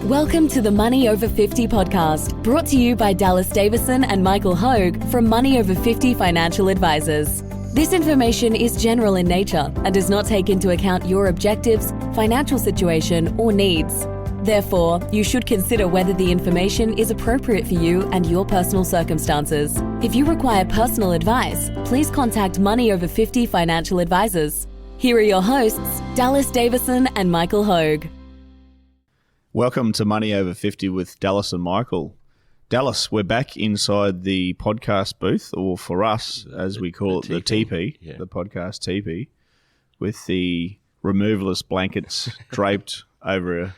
Welcome to the Money Over 50 podcast, brought to you by Dallas Davison and Michael Hogue from Money Over 50 Financial Advisors. This information is general in nature and does not take into account your objectives, financial situation, or needs. Therefore, you should consider whether the information is appropriate for you and your personal circumstances. If you require personal advice, please contact Money Over 50 Financial Advisors. Here are your hosts, Dallas Davison and Michael Hogue. Welcome to Money Over 50 with Dallas and Michael. Dallas, we're back inside the podcast booth, or for us, as we call it, the teepee, the podcast teepee, with the removalist blankets draped over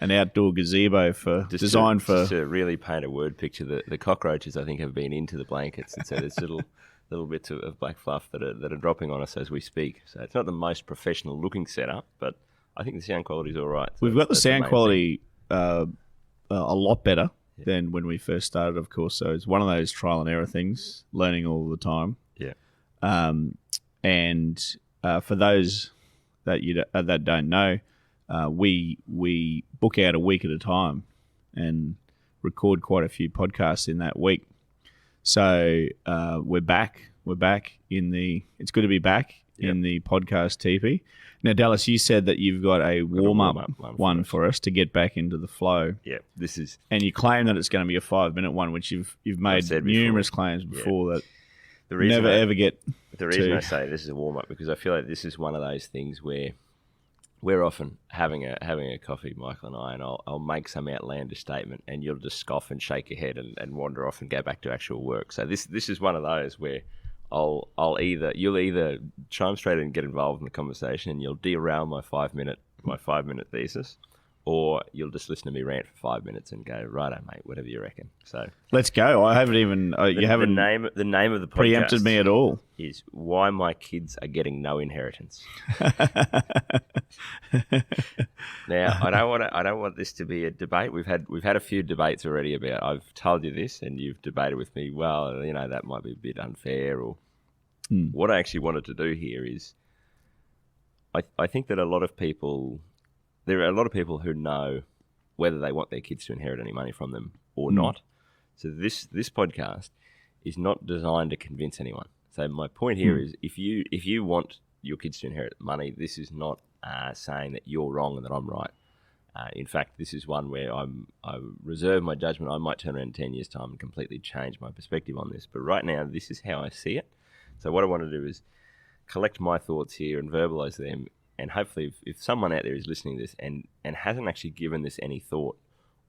an outdoor gazebo designed for... Just to really paint a word picture, the cockroaches, I think, have been into the blankets, and so there's little bits of black fluff that are dropping on us as we speak. So it's not the most professional looking setup, but I think the sound quality is all right. So we've got the sound quality a lot better than when we first started, of course. So it's one of those trial and error things, learning all the time. Yeah. And for those that don't know, we book out a week at a time and record quite a few podcasts in that week. So we're back. We're back in the. It's good to be back in the podcast teepee. Now, Dallas, you said that you've got a warm-up one for us to get back into the flow. Yeah, this is... And you claim that it's going to be a 5-minute one, which you've made numerous claims before that ever get The reason I say this is a warm-up, because I feel like this is one of those things where we're often having a coffee, Michael and I, and I'll make some outlandish statement and you'll just scoff and shake your head and wander off and go back to actual work. So this is one of those where you'll either chime straight in and get involved in the conversation and you'll derail my 5-minute thesis, or you'll just listen to me rant for 5 minutes and go, righto, mate, whatever you reckon. So let's go. I haven't even the name of the podcast preempted me at all. Is Why My Kids Are Getting No Inheritance. Now, I don't want this to be a debate. We've had a few debates already about. I've told you this, and you've debated with me. Well, that might be a bit unfair. Or what I actually wanted to do here is, I think that there are a lot of people who know whether they want their kids to inherit any money from them or not. So this podcast is not designed to convince anyone. So my point here is, if you want your kids to inherit money, this is not saying that you're wrong and that I'm right. In fact, this is one where I reserve my judgment. I might turn around in 10 years' time and completely change my perspective on this. But right now, this is how I see it. So what I want to do is collect my thoughts here and verbalize them. And hopefully, if someone out there is listening to this and hasn't actually given this any thought,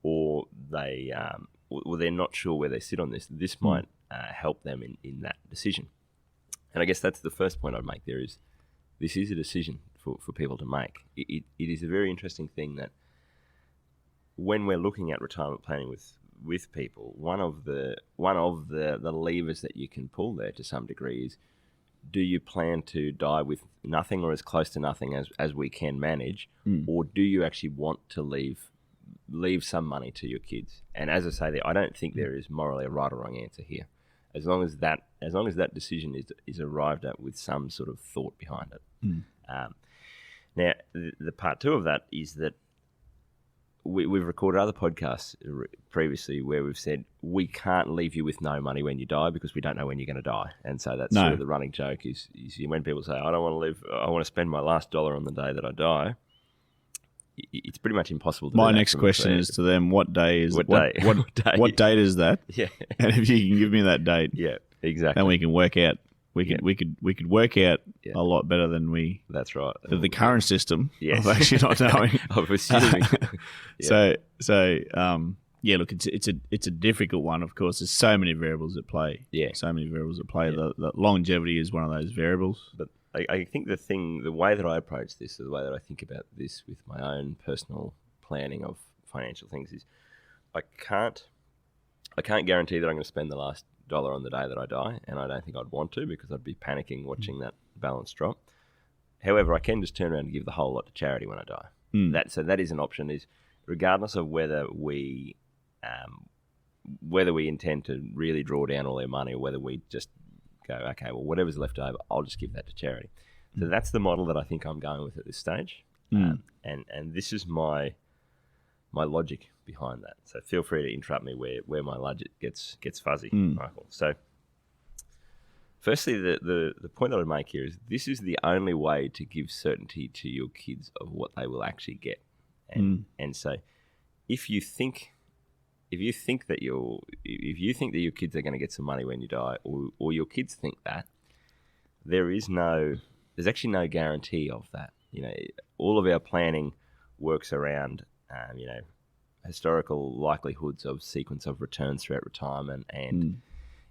or they're not sure where they sit on this might help them in that decision. And I guess that's the first point I'd make there is, this is a decision for people to make. It is a very interesting thing that when we're looking at retirement planning with people, one of the levers that you can pull there to some degree is, do you plan to die with nothing or as close to nothing as we can manage, or do you actually want to leave some money to your kids? And as I say there, I don't think there is morally a right or wrong answer here, as long as that decision is arrived at with some sort of thought behind it. Now, the part two of that is that we've recorded other podcasts previously where we've said we can't leave you with no money when you die because we don't know when you're going to die. And so that's sort of the running joke is when people say, I want to spend my last dollar on the day that I die, it's pretty much impossible to do. My next question is to them, what date is that? Yeah. And if you can give me that date. Yeah, exactly. Then we can work out. We could work out a lot better than we. That's right. The current system of actually not knowing. Of assuming. Look, it's a difficult one. Of course, there's so many variables at play. Yeah, so many variables at play. Yeah. The longevity is one of those variables. But I think the way that I approach this, the way that I think about this with my own personal planning of financial things is, I can't guarantee that I'm going to spend the last dollar on the day that I die, and I don't think I'd want to, because I'd be panicking watching that balance drop. However, I can just turn around and give the whole lot to charity when I die. So that is an option, is regardless of whether we intend to really draw down all their money, or whether we just go, okay, well, whatever's left over, I'll just give that to charity. So that's the model that I think I'm going with at this stage. And this is my my logic behind that. So feel free to interrupt me where my logic gets fuzzy, Michael. So firstly, the point that I'd make here is this is the only way to give certainty to your kids of what they will actually get. And so if you think that your kids are going to get some money when you die, or your kids think that, there's actually no guarantee of that. All of our planning works around historical likelihoods of sequence of returns throughout retirement and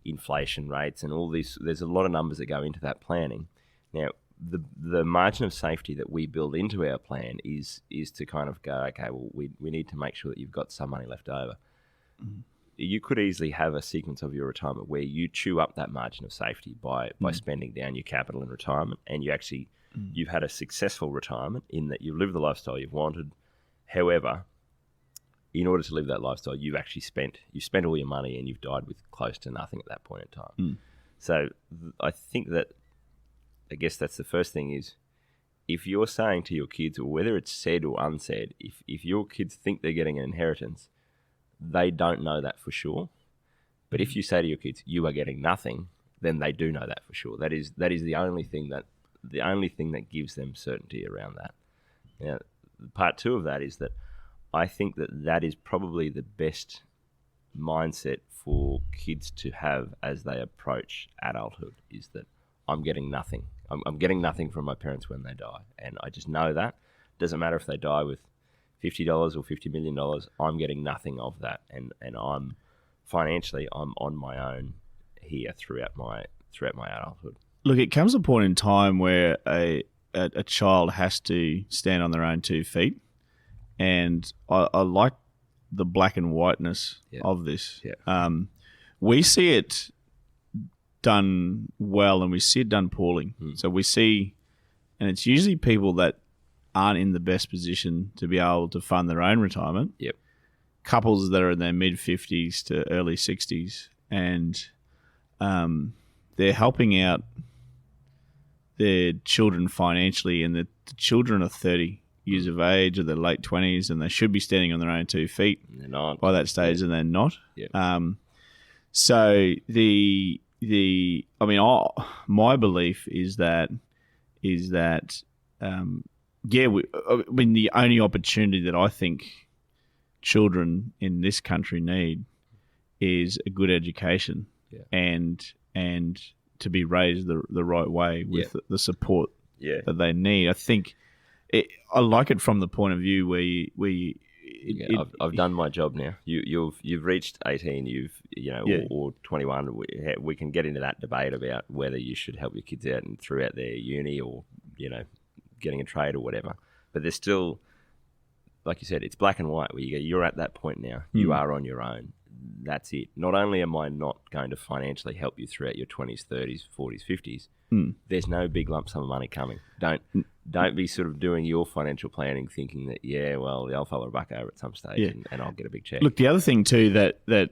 inflation rates and all this. There's a lot of numbers that go into that planning. Now, the margin of safety that we build into our plan is to kind of go, okay, well, we need to make sure that you've got some money left over. You could easily have a sequence of your retirement where you chew up that margin of safety by spending down your capital in retirement, and you've had a successful retirement in that you've lived the lifestyle you've wanted. However, in order to live that lifestyle, you've spent all your money and you've died with close to nothing at that point in time. So I think that, I guess that's the first thing is, if you're saying to your kids, or whether it's said or unsaid, if your kids think they're getting an inheritance, they don't know that for sure. But if you say to your kids, you are getting nothing, then they do know that for sure. That is the only thing that gives them certainty around that. Now, part two of that is that I think that is probably the best mindset for kids to have as they approach adulthood, is that I'm getting nothing. I'm getting nothing from my parents when they die. And I just know that. Doesn't matter if they die with $50 or $50 million, I'm getting nothing of that. And I'm financially, I'm on my own here throughout my adulthood. Look, it comes a point in time where a child has to stand on their own 2 feet. And I like the black and whiteness of this. Yeah. We see it done well and we see it done poorly. So we see, and it's usually people that aren't in the best position to be able to fund their own retirement. Yep. Couples that are in their mid-50s to early 60s, and they're helping out their children financially, and the children are 30 years of age or their late 20s, and they should be standing on their own 2 feet by that stage, and they're not. Yep. So my belief is that the only opportunity that I think children in this country need is a good education and to be raised the right way with the support that they need. I think I like it from the point of view where I've done my job now. You've reached 18. Or 21. We can get into that debate about whether you should help your kids out and throughout their uni, or getting a trade or whatever. But there's still, like you said, it's black and white where you're at that point now. You are on your own. That's it. Not only am I not going to financially help you throughout your 20s, 30s, 40s, 50s, there's no big lump sum of money coming. Don't be sort of doing your financial planning thinking that, the old fella will buck over at some stage and I'll get a big check. Look, the other thing too that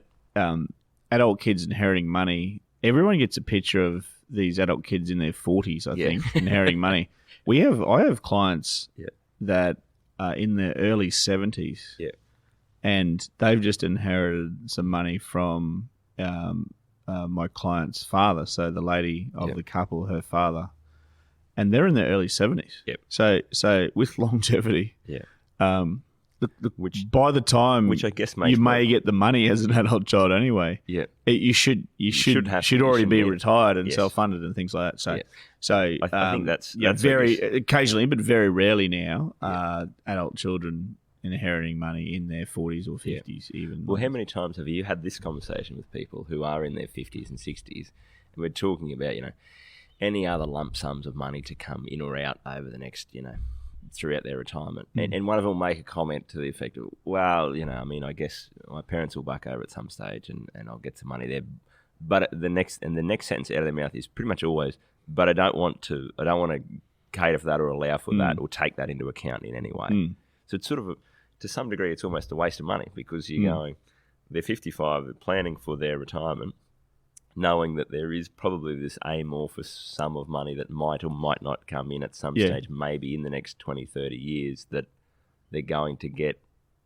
adult kids inheriting money, everyone gets a picture of these adult kids in their 40s, I think, inheriting money. I have clients that are in their early 70s, and they've just inherited some money from my client's father. So the lady of the couple, her father, and they're in their early 70s. So with longevity, which by the time I guess you may get the money as an adult child anyway. You should already be retired and self-funded and things like that. So I think that's very occasionally, but very rarely now, adult children inheriting money in their 40s or 50s even. Well, how many times have you had this conversation with people who are in their 50s and 60s, and we're talking about any other lump sums of money to come in or out over the next throughout their retirement, and one of them will make a comment to the effect of, well, I guess my parents will buck over at some stage and I'll get some money there. But the next sentence out of their mouth is pretty much always, but I don't want to cater for that or allow for that or take that into account in any way. So it's sort of to some degree, it's almost a waste of money, because you're going, they're 55, they're planning for their retirement, knowing that there is probably this amorphous sum of money that might or might not come in at some stage, maybe in the next 20, 30 years, that they're going to get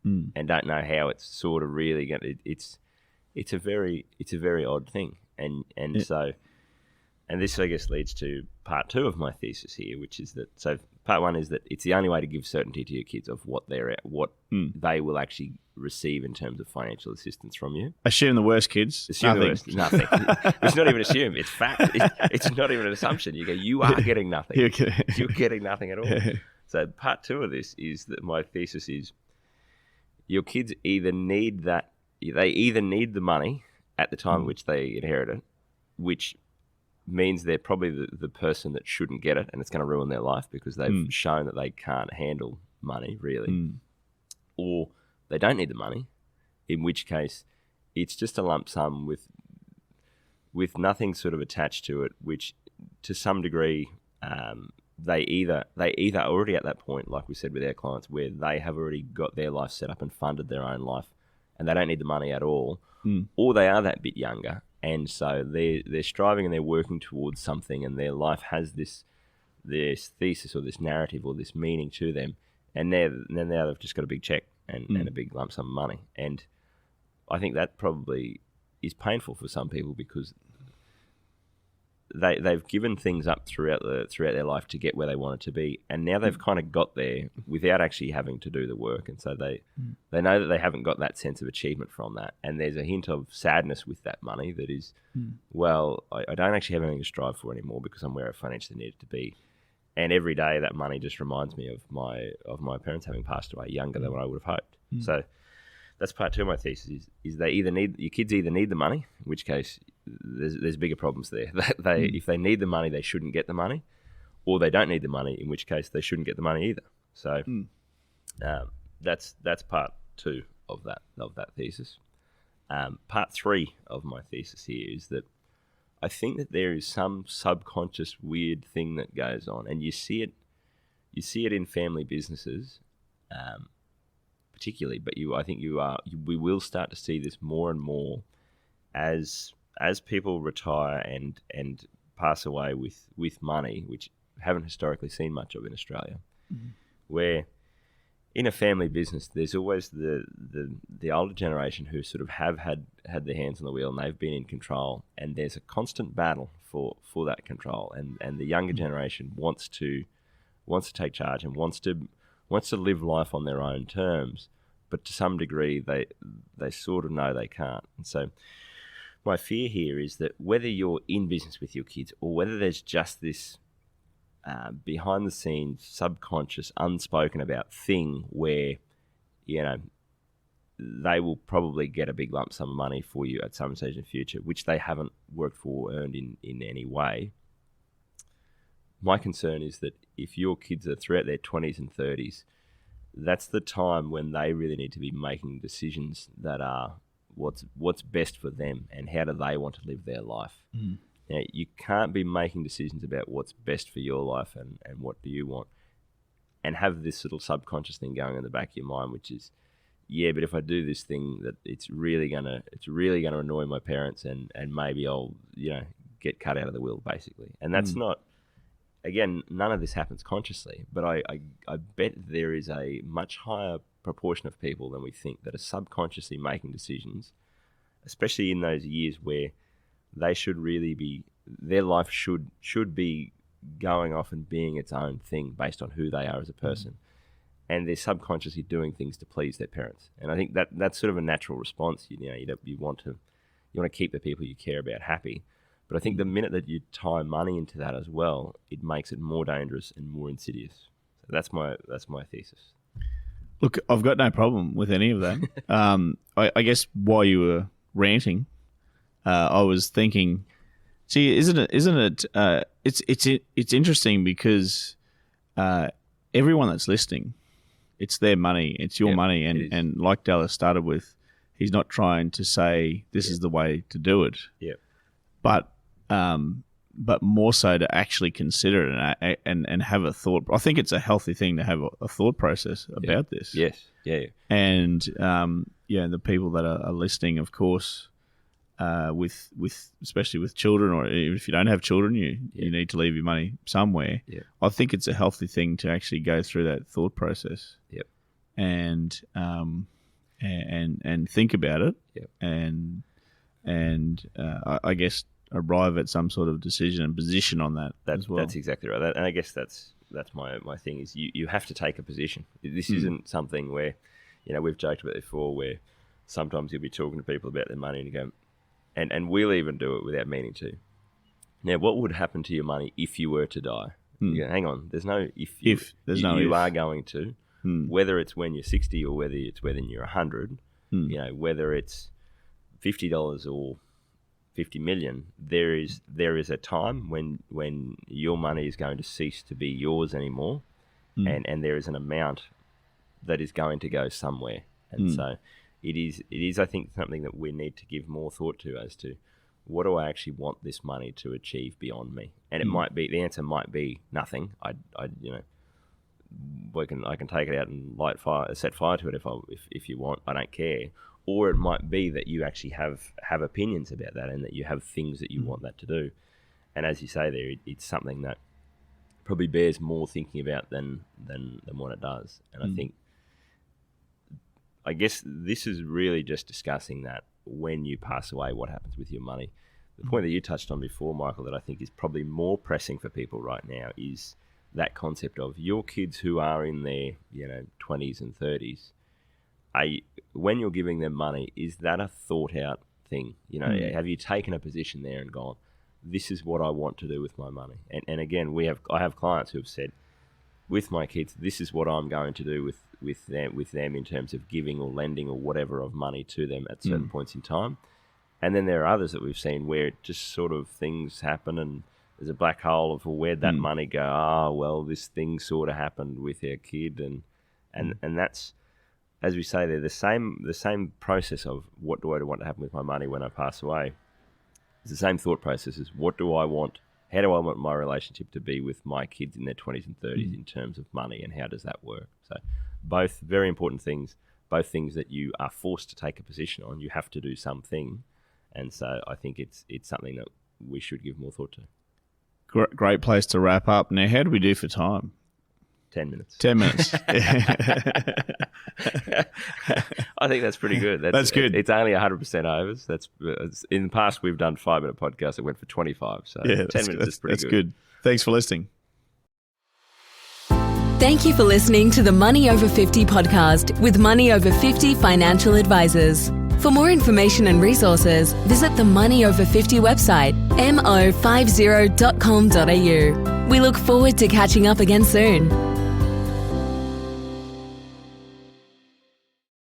and don't know how it's sort of really going to. It's a very odd thing, and so. And this, I guess, leads to part 2 of my thesis here, which is that, so part 1 is that it's the only way to give certainty to your kids of what they will actually receive in terms of financial assistance from you. Assume the worst, kids. Assume the worst. Nothing. It's not even assume. It's fact. It's not even an assumption. You go, you are getting nothing. You're getting nothing at all. So part 2 of this is that my thesis is your kids either need the money at the time which they inherit it, which means they're probably the person that shouldn't get it, and it's going to ruin their life because they've shown that they can't handle money, really. Or they don't need the money, in which case it's just a lump sum with nothing sort of attached to it, which to some degree they either already at that point, like we said with our clients, where they have already got their life set up and funded their own life and they don't need the money at all, or they are that bit younger. And so they're striving and they're working towards something, and their life has this thesis or this narrative or this meaning to them. And now they've just got a big check and a big lump sum of money. And I think that probably is painful for some people because they've given things up throughout their life to get where they want it to be, and now they've kind of got there without actually having to do the work, and so they know that they haven't got that sense of achievement from that, and there's a hint of sadness with that money that is, well, I don't actually have anything to strive for anymore because I'm where I financially need it to be, and every day that money just reminds me of my parents having passed away younger than what I would have hoped. So that's part 2 of my thesis is your kids either need the money, in which case there's bigger problems there. If they need the money, they shouldn't get the money, or they don't need the money, in which case they shouldn't get the money either. So that's part 2 of that thesis. Part 3 of my thesis here is that I think that there is some subconscious weird thing that goes on, and you see it in family businesses. Particularly, but we will start to see this more and more as people retire and pass away with money, which haven't historically seen much of in Australia. Where in a family business, there's always the older generation who sort of have had their hands on the wheel and they've been in control, and there's a constant battle for that control, and the younger generation wants to take charge and wants to live life on their own terms, but to some degree they sort of know they can't. And so my fear here is that whether you're in business with your kids or whether there's just this behind the scenes, subconscious, unspoken about thing where, they will probably get a big lump sum of money for you at some stage in the future, which they haven't worked for or earned in any way. My concern is that if your kids are throughout their 20s and 30s, that's the time when they really need to be making decisions that are what's best for them and how do they want to live their life. Now, you can't be making decisions about what's best for your life and what do you want, and have this little subconscious thing going in the back of your mind, which is, yeah, but if I do this thing, that it's really gonna annoy my parents, and maybe I'll get cut out of the will, basically. And that's not. Again, none of this happens consciously, but I bet there is a much higher proportion of people than we think that are subconsciously making decisions, especially in those years where they should really be, their life should be going off and being its own thing based on who they are as a person. And they're subconsciously doing things to please their parents. And I think that's sort of a natural response. You want to keep the people you care about happy. But I think the minute that you tie money into that as well, it makes it more dangerous and more insidious. So that's my thesis. Look, I've got no problem with any of that. I guess while you were ranting, I was thinking, see, isn't it? It's interesting because everyone that's listening, it's their money, it's your money, and like Dallas started with, he's not trying to say this is the way to do it. Yeah. But more so to actually consider it and have a thought. I think it's a healthy thing to have a thought process about this. Yes, yeah. And the people that are listening, of course, with especially with children, or even if you don't have children, you need to leave your money somewhere. Yeah. I think it's a healthy thing to actually go through that thought process. Yep. and think about it, Yep. and I guess arrive at some sort of decision and position on that as well. That's exactly right. And I guess that's my thing is you have to take a position. This isn't something where, we've joked about it before, where sometimes you'll be talking to people about their money and you go, and we'll even do it without meaning to. Now, what would happen to your money if you were to die? You go, hang on, there's no if. There's no you if. are going to, whether it's when you're 60 or whether it's when you're 100, whether it's $50 or 50 million, there is a time when your money is going to cease to be yours anymore, and there is an amount that is going to go somewhere, and so it is I think something that we need to give more thought to as to what do I actually want this money to achieve beyond me, and it might be the answer might be nothing. I can take it out and set fire to it if you want. I don't care. Or it might be that you actually have opinions about that and that you have things that you want that to do. And as you say there, it's something that probably bears more thinking about than what it does. And I guess this is really just discussing that when you pass away, what happens with your money. The point that you touched on before, Michael, that I think is probably more pressing for people right now is that concept of your kids who are in their 20s and 30s. When you're giving them money, is that a thought out thing? Have you taken a position there and gone, this is what I want to do with my money? And again, I have clients who have said, with my kids, this is what I'm going to do with them in terms of giving or lending or whatever of money to them at certain points in time. And then there are others that we've seen where it just sort of things happen and there's a black hole of where'd that money go? Well, this thing sort of happened with our kid, and that's, as we say there, the same process of what do I want to happen with my money when I pass away. It's the same thought process as how do I want my relationship to be with my kids in their 20s and 30s in terms of money, and how does that work? So both very important things, both things that you are forced to take a position on. You have to do something, and so I think it's something that we should give more thought to. Great place to wrap up. Now, how do we do for time? 10 minutes. 10 minutes. I think that's pretty good. That's good. It's only 100% overs. In the past, we've done 5-minute podcasts that went for 25. So 10 minutes is pretty good. That's good. Thanks for listening. Thank you for listening to the Money Over 50 podcast with Money Over 50 Financial Advisors. For more information and resources, visit the Money Over 50 website, mo50.com.au. We look forward to catching up again soon.